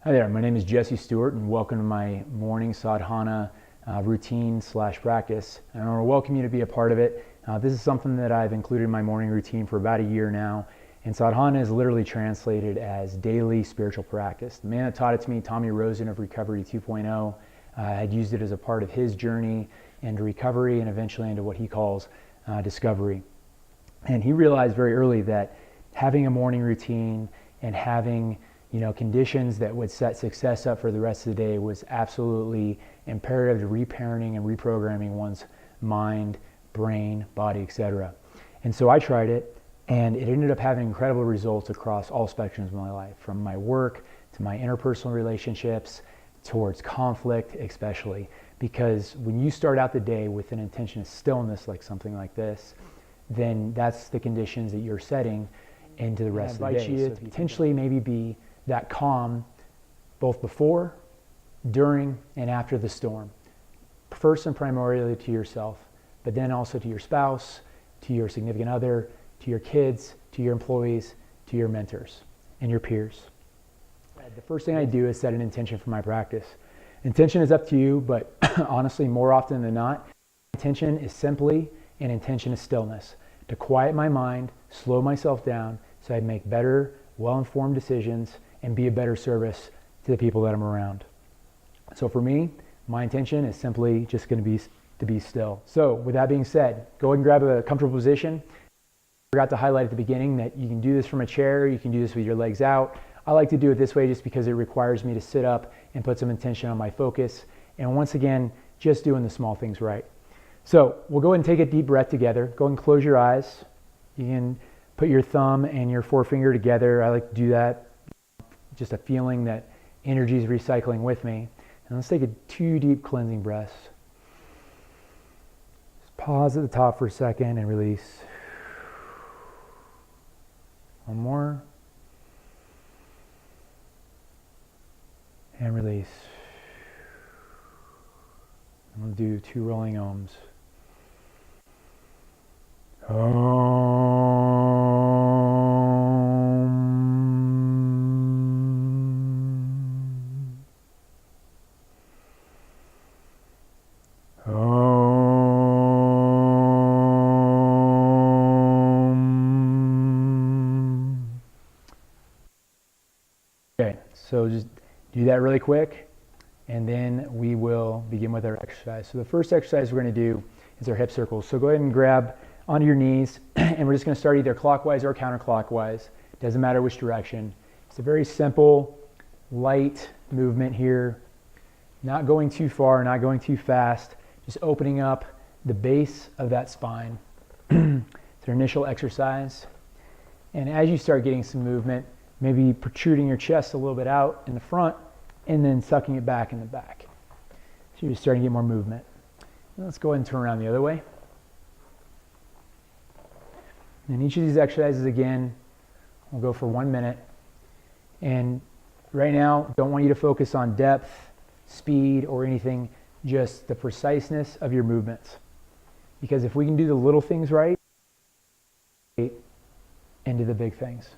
Hi there, my name is Jesse Stewart and welcome to my morning sadhana routine / practice. And I want to welcome you to be a part of it. This is something that I've included in my morning routine for about a year now. And sadhana is literally translated as daily spiritual practice. The man that taught it to me, Tommy Rosen of Recovery 2.0, had used it as a part of his journey into recovery and eventually into what he calls discovery. And he realized very early that having a morning routine and having conditions that would set success up for the rest of the day was absolutely imperative to reparenting and reprogramming one's mind, brain, body, etc. And so I tried it, and it ended up having incredible results across all spectrums of my life, from my work to my interpersonal relationships, towards conflict especially. Because when you start out the day with an intention of stillness, like something like this, then that's the conditions that you're setting into the rest of the day. I invite you to potentially maybe be that calm both before, during, and after the storm. First and primarily to yourself, but then also to your spouse, to your significant other, to your kids, to your employees, to your mentors, and your peers. The first thing I do is set an intention for my practice. Intention is up to you, but honestly, more often than not, intention is simply an intention of stillness, to quiet my mind, slow myself down, so I make better, well-informed decisions and be a better service to the people that I'm around. So for me, my intention is simply just going to be still. So with that being said, go ahead and grab a comfortable position. I forgot to highlight at the beginning that you can do this from a chair, you can do this with your legs out. I like to do it this way just because it requires me to sit up and put some intention on my focus. And once again, just doing the small things right. So we'll go ahead and take a deep breath together. Go ahead and close your eyes. You can put your thumb and your forefinger together. I like to do that. Just a feeling that energy is recycling with me. And let's take 2 deep cleansing breaths. Just pause at the top for a second and release. One more. And release. I'm going to do 2 rolling ohms. Okay, so just do that really quick, and then we will begin with our exercise. So the first exercise we're going to do is our hip circles. So go ahead and grab onto your knees, and we're just going to start either clockwise or counterclockwise. Doesn't matter which direction. It's a very simple, light movement here. Not going too far, not going too fast. Just opening up the base of that spine. It's our initial exercise. And as you start getting some movement, maybe protruding your chest a little bit out in the front and then sucking it back in the back. So you're starting to get more movement. And let's go ahead and turn around the other way. And each of these exercises, again, we'll go for 1 minute. And right now, don't want you to focus on depth, speed, or anything, just the preciseness of your movements. Because if we can do the little things right, into the big things.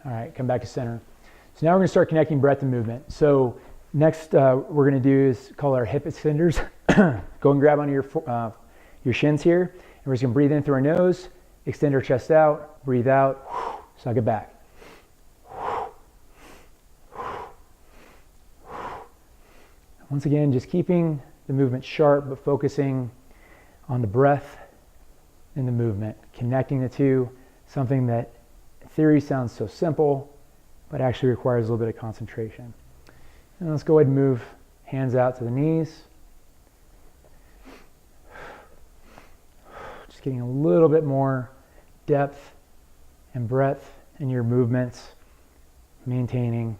All right, come back to center. So now we're going to start connecting breath and movement. So next we're going to do is call our hip extenders. Go and grab onto your shins here. And we're just going to breathe in through our nose, extend our chest out, breathe out, suck it back. Once again, just keeping the movement sharp, but focusing on the breath and the movement, connecting the two, something that in theory sounds so simple, but actually requires a little bit of concentration. And let's go ahead and move hands out to the knees. Just getting a little bit more depth and breadth in your movements, maintaining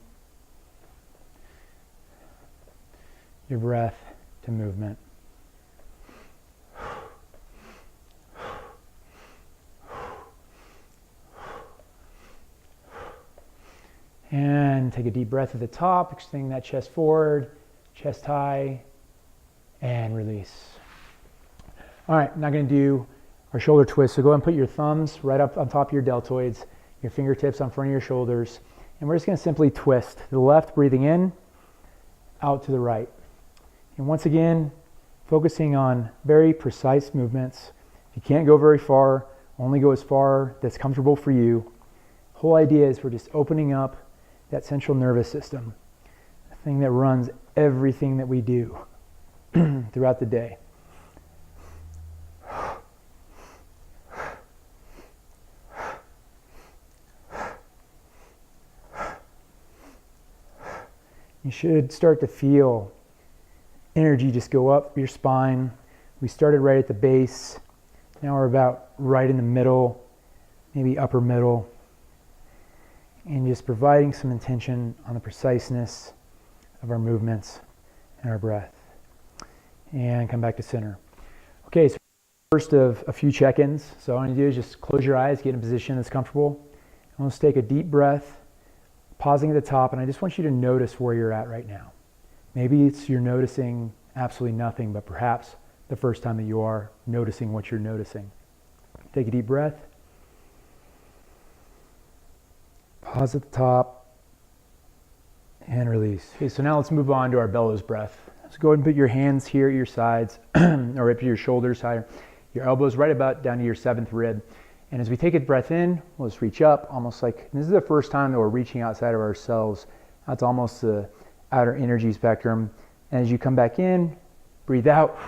your breath to movement. And take a deep breath at the top, extending that chest forward, chest high, and release. All right, now going to do our shoulder twist. So go ahead and put your thumbs right up on top of your deltoids. your fingertips on front of your shoulders. And we're just going to simply twist to the left, breathing in, out to the right. And once again, focusing on very precise movements. If you can't go very far, only go as far that's comfortable for you. The whole idea is we're just opening up that central nervous system, the thing that runs everything that we do throughout the day. You should start to feel energy just go up your spine. We started right at the base. Now we're about right in the middle, maybe upper middle. And just providing some intention on the preciseness of our movements and our breath. And come back to center. Okay, so first of a few check-ins. So all you need to do is just close your eyes, get in a position that's comfortable. And let's take a deep breath, pausing at the top, and I just want you to notice where you're at right now. Maybe you're noticing absolutely nothing, but perhaps the first time that you are noticing what you're noticing. Take a deep breath. Pause at the top and release. Okay, so now let's move on to our bellows breath. So go ahead and put your hands here at your sides or up to your shoulders higher. Your elbows right about down to your 7th rib. And as we take a breath in, we'll just reach up, almost like, this is the first time that we're reaching outside of ourselves. That's almost the outer energy spectrum. And as you come back in, breathe out,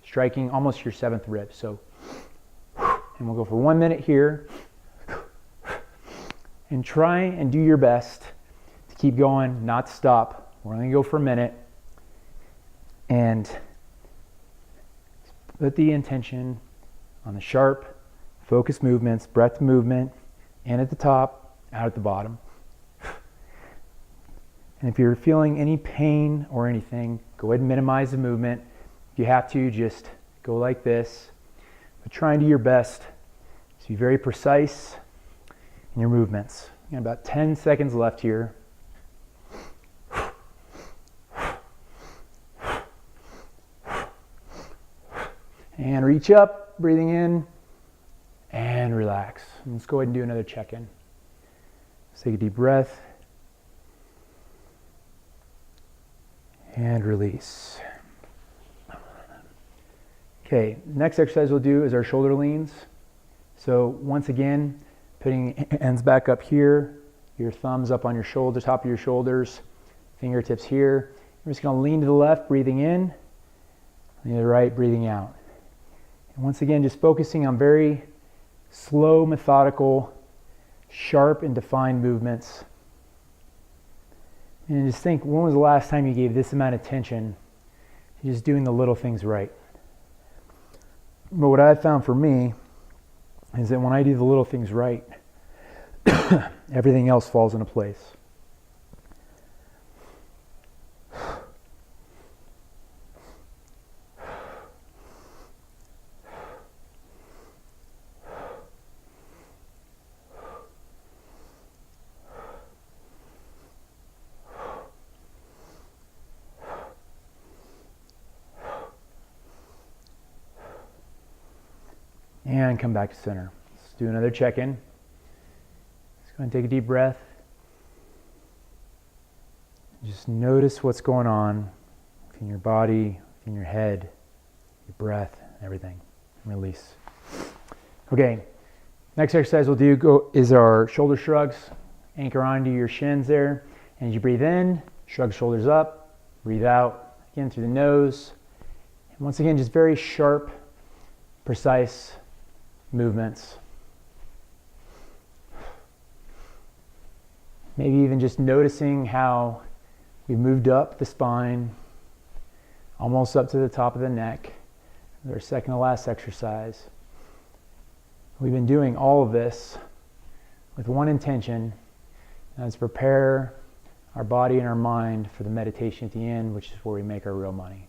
striking almost your 7th rib. So, and we'll go for 1 minute here. And try and do your best to keep going, not stop. We're only going to go for a minute. And put the intention on the sharp, focused movements, breath movement, in at the top, out at the bottom. And if you're feeling any pain or anything, go ahead and minimize the movement. If you have to, just go like this. But try and do your best to be very precise in your movements. You got about 10 seconds left here. And reach up, breathing in, and relax. And let's go ahead and do another check-in. Let's take a deep breath. And release. Okay, next exercise we'll do is our shoulder leans. So once again, putting hands back up here, your thumbs up on your shoulders, top of your shoulders, fingertips here. We're just going to lean to the left, breathing in, lean to the right, breathing out. And once again, just focusing on very slow, methodical, sharp, and defined movements. And just think, when was the last time you gave this amount of attention to just doing the little things right? But what I've found for me is that when I do the little things right, everything else falls into place. And come back to center. Let's do another check-in. Let's go and take a deep breath. Just notice what's going on in your body, in your head, your breath, everything. And release. Okay, next exercise we'll do is our shoulder shrugs. Anchor onto your shins there. And as you breathe in, shrug shoulders up, breathe out, again through the nose. And once again, just very sharp, precise movements. Maybe even just noticing how we've moved up the spine, almost up to the top of the neck. Our second to last exercise. We've been doing all of this with one intention, and that's prepare our body and our mind for the meditation at the end, which is where we make our real money.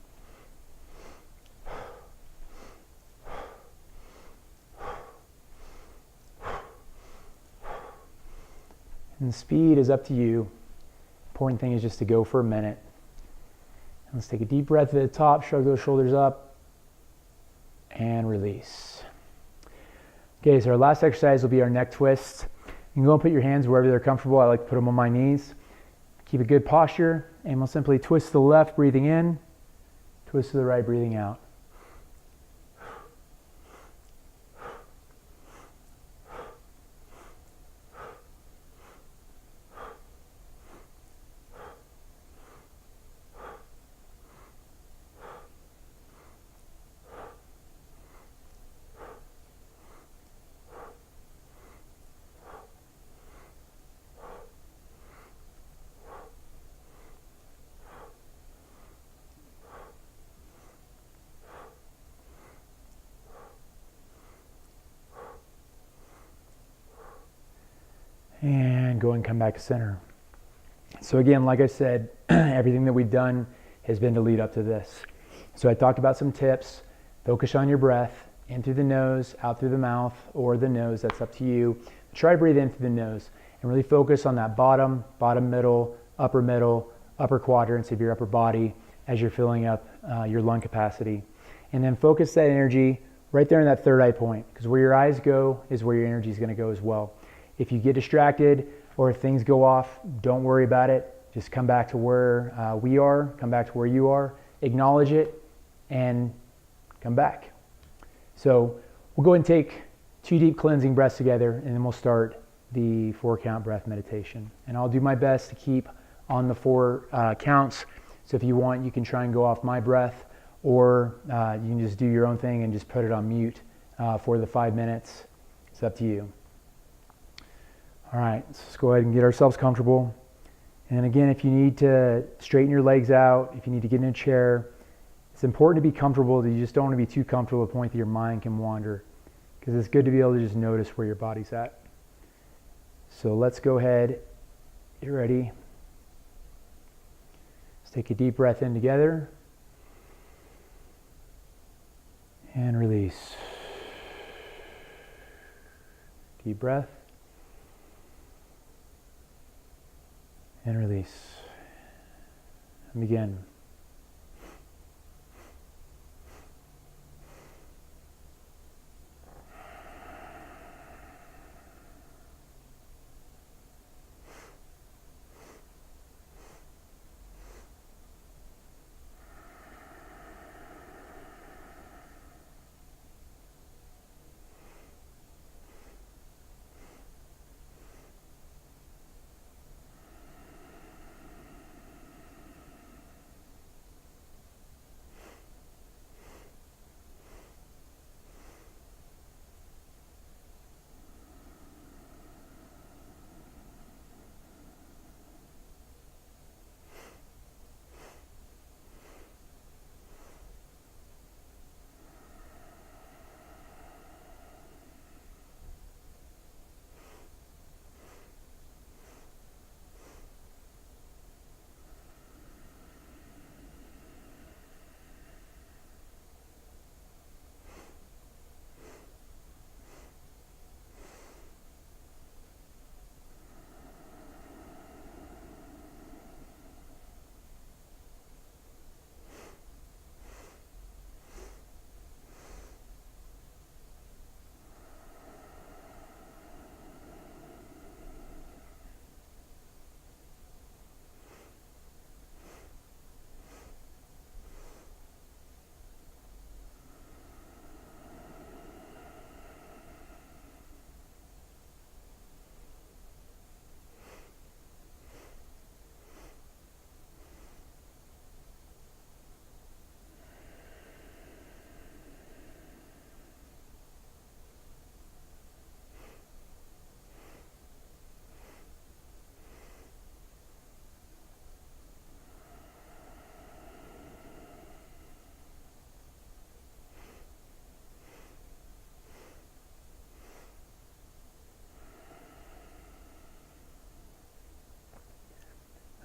And the speed is up to you. Important thing is just to go for a minute. And let's take a deep breath at the top, shrug those shoulders up, and release. Okay, so our last exercise will be our neck twists. You can go and put your hands wherever they're comfortable. I like to put them on my knees. Keep a good posture, and we'll simply twist to the left, breathing in, twist to the right, breathing out. And go and come back to center. So again, like I said, everything that we've done has been to lead up to this. So I talked about some tips. Focus on your breath, in through the nose, out through the mouth, or the nose, that's up to you. Try to breathe in through the nose and really focus on that bottom middle, upper quadrants of your upper body as you're filling up your lung capacity. And then focus that energy right there in that third eye point, because where your eyes go is where your energy is going to go as well. If you get distracted or if things go off, don't worry about it. Just come back to where we are, come back to where you are, acknowledge it, and come back. So we'll go and take 2 deep cleansing breaths together, and then we'll start the 4-count breath meditation. And I'll do my best to keep on the 4 counts. So if you want, you can try and go off my breath, or you can just do your own thing and just put it on mute for the 5 minutes. It's up to you. All right, let's go ahead and get ourselves comfortable. And again, if you need to straighten your legs out, if you need to get in a chair, it's important to be comfortable. You just don't want to be too comfortable to the point that your mind can wander, because it's good to be able to just notice where your body's at. So let's go ahead, get ready. Let's take a deep breath in together and release. Deep breath. And release. And begin.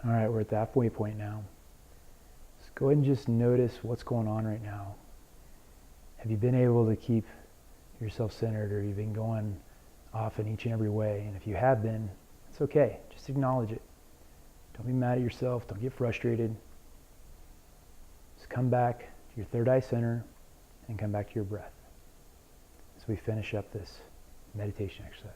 All right, we're at the halfway point now. Let's go ahead and just notice what's going on right now. Have you been able to keep yourself centered, or you've been going off in each and every way? And if you have been, it's okay. Just acknowledge it. Don't be mad at yourself. Don't get frustrated. Just come back to your third eye center and come back to your breath as we finish up this meditation exercise.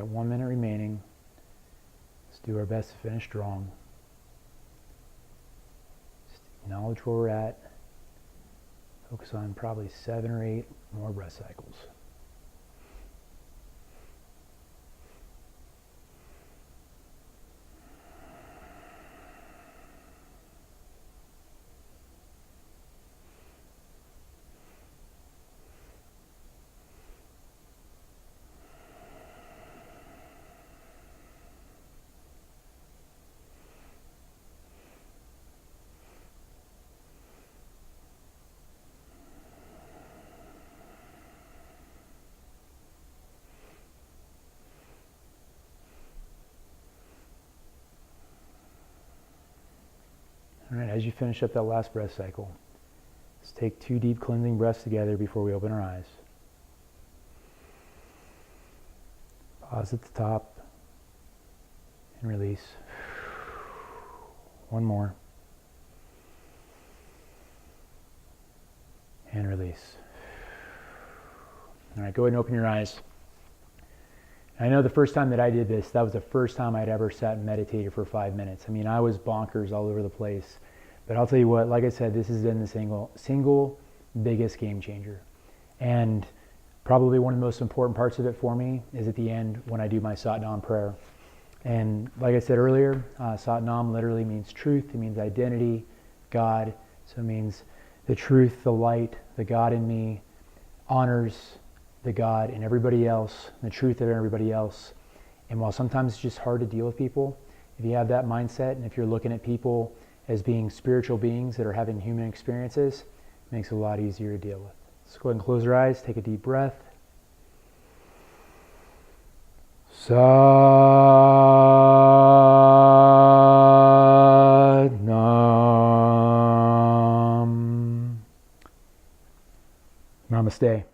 got 1 minute remaining. Let's do our best to finish strong. Just acknowledge where we're at. Focus on probably 7 or 8 more breath cycles. All right, as you finish up that last breath cycle, let's take 2 deep cleansing breaths together before we open our eyes. Pause at the top and release. 1 more. And release. All right, go ahead and open your eyes. I know the first time that I did this, that was the first time I'd ever sat and meditated for 5 minutes. I mean, I was bonkers all over the place. But I'll tell you what, like I said, this has been the single biggest game changer. And probably one of the most important parts of it for me is at the end when I do my Satnam prayer. And like I said earlier, Satnam literally means truth. It means identity, God. So it means the truth, the light, the God in me honors the God in everybody else, the truth of everybody else. And while sometimes it's just hard to deal with people, if you have that mindset and if you're looking at people as being spiritual beings that are having human experiences, it makes it a lot easier to deal with. Let's go ahead and close our eyes, take a deep breath. Satnam. Namaste.